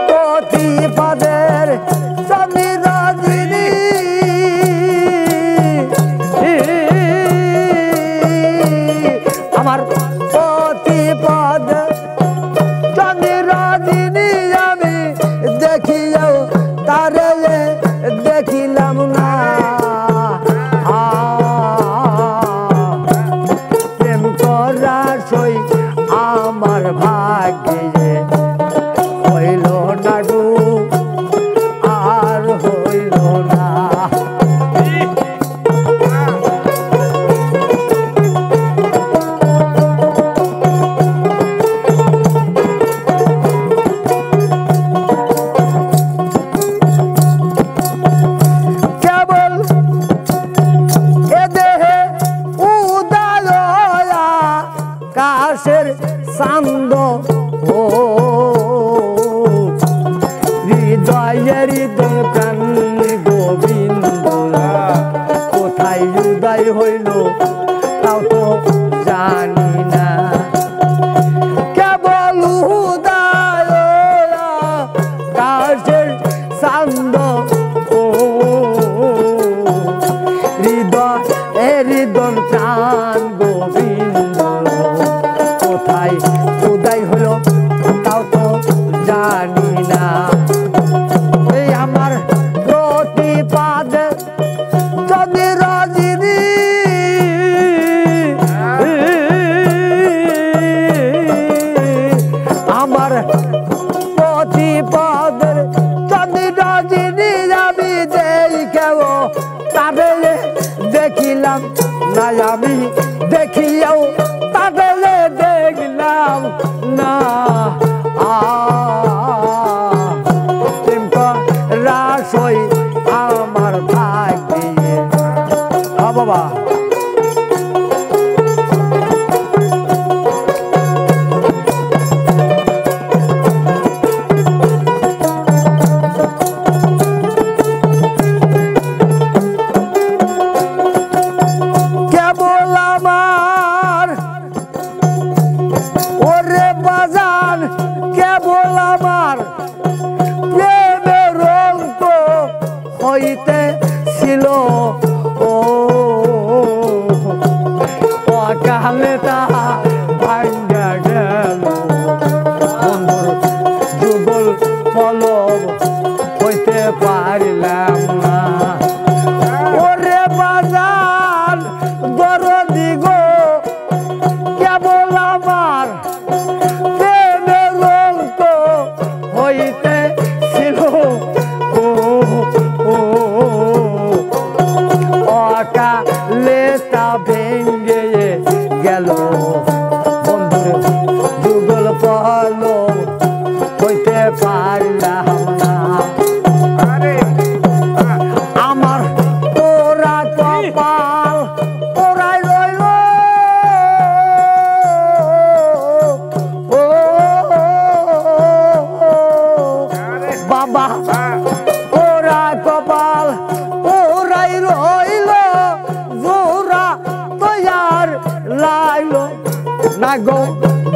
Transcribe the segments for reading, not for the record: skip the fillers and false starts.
প্রতিপদের চাঁদনি রজনী আমার প্রতিপদ চাঁদনি রজনী আমি দেখিও তারে দেখিলাম না প্রেম করা সই আমার ভাগ্যে হইল না গো আর হইল না কেবল এ দেহে উদয় আকাশের চাঁদ ও হৃদয়ের দোকান গোবিন্দ কোথায় উদয় হইল তাও তো জানি না কেবল উদয় আকাশের চাঁদ ও হৃদয়ের দোকান গোবিন্দ কোথায় উদয় হলো তাও তো জানি না এই আমার প্রতিপাদ চাঁদনি রজনী আমার প্রতিপাদের চাঁদনি রজনী আমি দেখেও তাদের দেখিলাম না আমি দেখিও তাদের দেখলাম না রাসই আমার ভাগ্যে বাবা কেবল আমার ওরে বাজান কেবল আমার প্রেমের রঙ্গ হইতে ছিল ও অকালে তা ভাঙ্গা গেল বন্ধুর যুগল পলব হইতে পারিলাম না ওরে বাজান দরদি গো কেবল আমার প্রেমের রঙ্গ হইতে ছিল ও অকালে তা ভেঙ্গে গেল বন্ধুর যুগল পলব হইতে পারলাম না আমার তোরা কপাল তোরাই রইল ও বাবা তোরা কপাল তোরাই রইল জোরা তৈয়ার লাইল না গো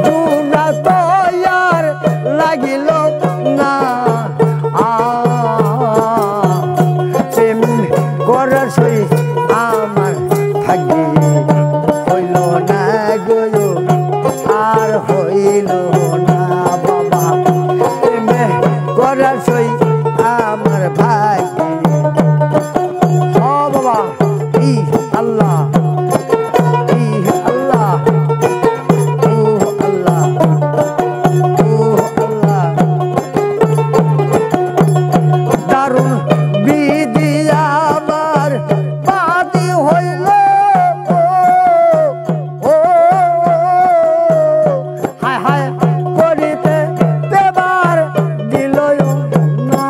জোরা তৈয়ার লাগিল না প্রেম করার সই আমার ভাগ্যে হইল না গো আর হইল না বাবা প্রেম করার সই আমার ভাগ্যে ও বাবা ই আল্লাহ ই আল্লাহ ও আল্লাহ ও আল্লাহ দারুণ বিধি আমার বাদী হইল ও হায় হায় করিতে দেবার দিল না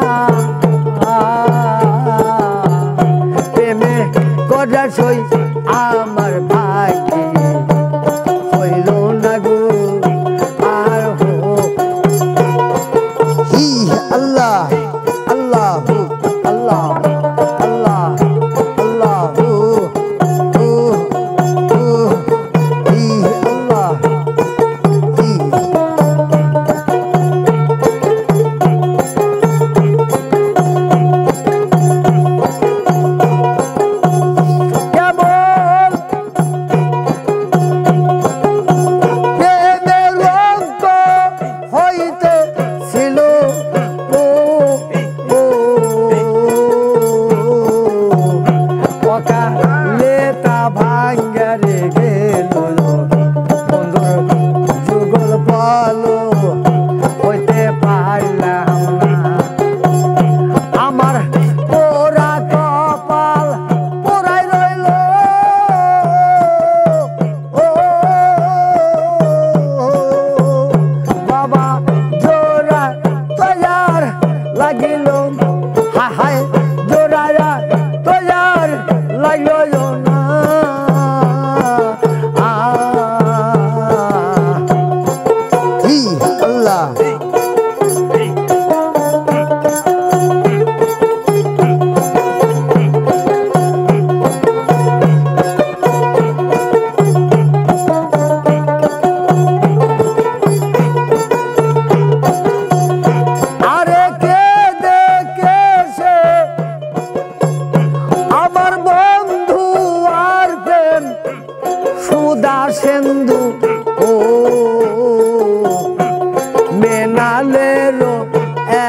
ফুলেরও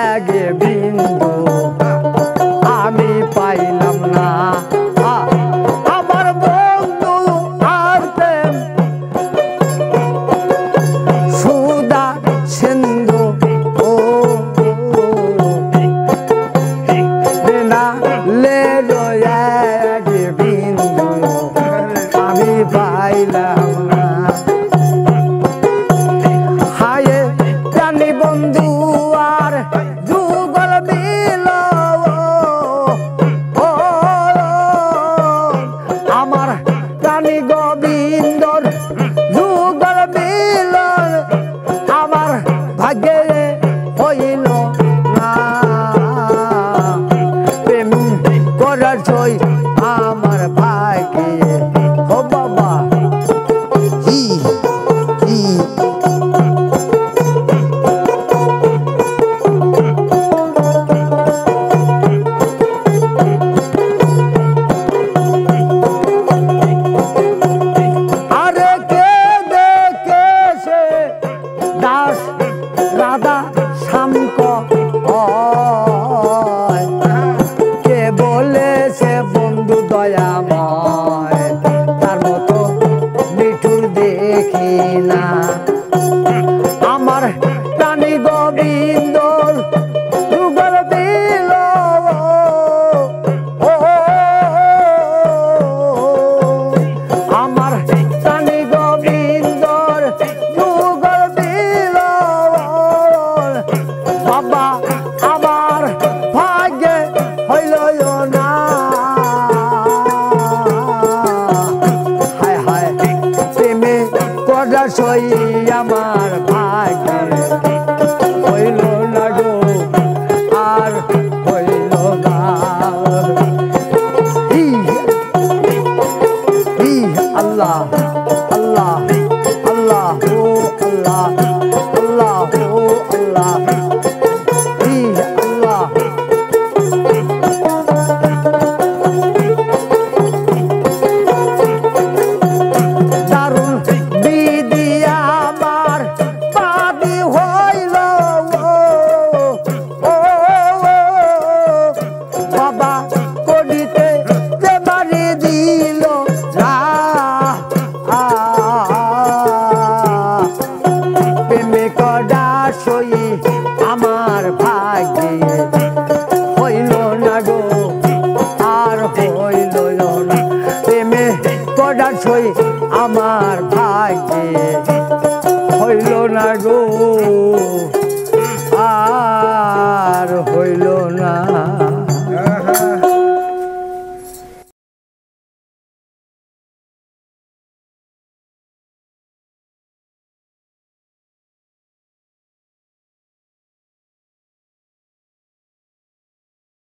এক বিন্দু আমি পাইলাম না। আমার বন্ধু আর প্রেম সুদা সিন্ধু ও না লেরো এক বিন্দু আমি পাইলাম না। হায় প্রাণী বন্ধু আর যুগল দিল ও আমার প্রাণী গোবিন্দর যুগল দিল আমার ভাগ্যে হইল না। প্রেম করার ছই আমার ভাগ্যে ও বাবা হি হি আরে কে দেখেছে দাস রাধা শামক কে বলেছে বন্ধু দয়াময় তার মতো মিঠুর দেখি না। আমার প্রাণী গোবিন্দর যুগল দিল ও আমার প্রাণী গোবিন্দর যুগল দিল বাবা আমার ভাগ্যে হইল না। হায় হায় প্রেমে করা সই আমার ভাগ্যে হইল না গো আর হইল না। আল্লাহ আল্লাহ আল্লাহ ও আল্লাহ আল্লাহ ও আল্লাহ আল্লাহ দারুণ বিধি আমার বাদী হইল ও বাবা করিতে যে বাড়ি দিল না। প্রেমে কডা সই আমার ভাগ্যে হইল না গো আর হইল না। প্রেমে কডা সই আমার ভাগ্যে হইল না গো আর হইল না।